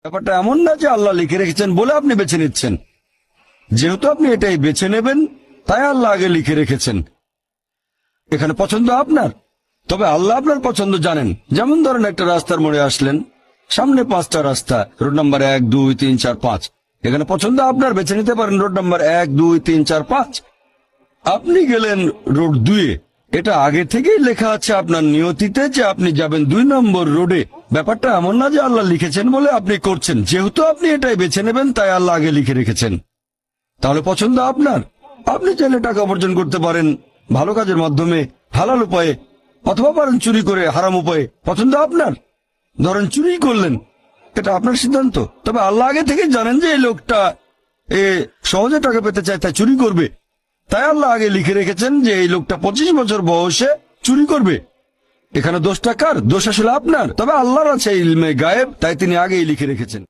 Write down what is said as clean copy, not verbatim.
ব্যাপারটা এমন না যে আল্লাহ লিখে রেখেছেন বলে আপনি বেছে নিচ্ছেন। যেহেতু আপনি এটাই বেছে নেবেন, তাই আল্লাহ আগে লিখে রেখেছেন। এখানে পছন্দ আপনার, তবে আল্লাহ আপনার পছন্দ জানেন। যেমন ধরেন একটা রাস্তার মোড়ে আসলেন, সামনে 5টা রাস্তা, রোড নাম্বার 1, 2, 3, 4, 5। এখানে পছন্দ আপনার, বেছে নিতে পারেন রোড নাম্বার 1, 2, 3, 4, 5। আপনি গেলেন রোড 2-এ। এটা আগে থেকেই লেখা আছে আপনার নিয়তিতে যে আপনি যাবেন 2 নম্বর রোডে। ব্যাপারটা এমন না যে আল্লাহ লিখেছেন বলে আপনি করছেন। যেহেতু আপনি এটাই বেছে নেবেন, তাই আল্লাহ আগে লিখে রেখেছেন। তাহলে পছন্দ আপনার। আপনি চাইলে টাকা উপার্জন করতে পারেন ভালো কাজের মাধ্যমে, হালাল উপায়ে, অথবা পারেন চুরি করে হারাম উপায়ে। পছন্দ আপনার। ধরেন চুরি করলেন, এটা আপনার সিদ্ধান্ত। তবে আল্লাহ আগে থেকে জানেন যে এই লোকটা সহজে টাকা পেতে চায়, তাই চুরি করবে। তাই আল্লাহ আগে লিখে রেখেছেন যে এই লোকটা 25 বছর বয়সে চুরি করবে। এখানে দোষটা কার? দোষ আসলে আপনার। তবে আল্লাহর আছে ইলমে গায়েব, তাই তিনি আগেই লিখে রেখেছেন।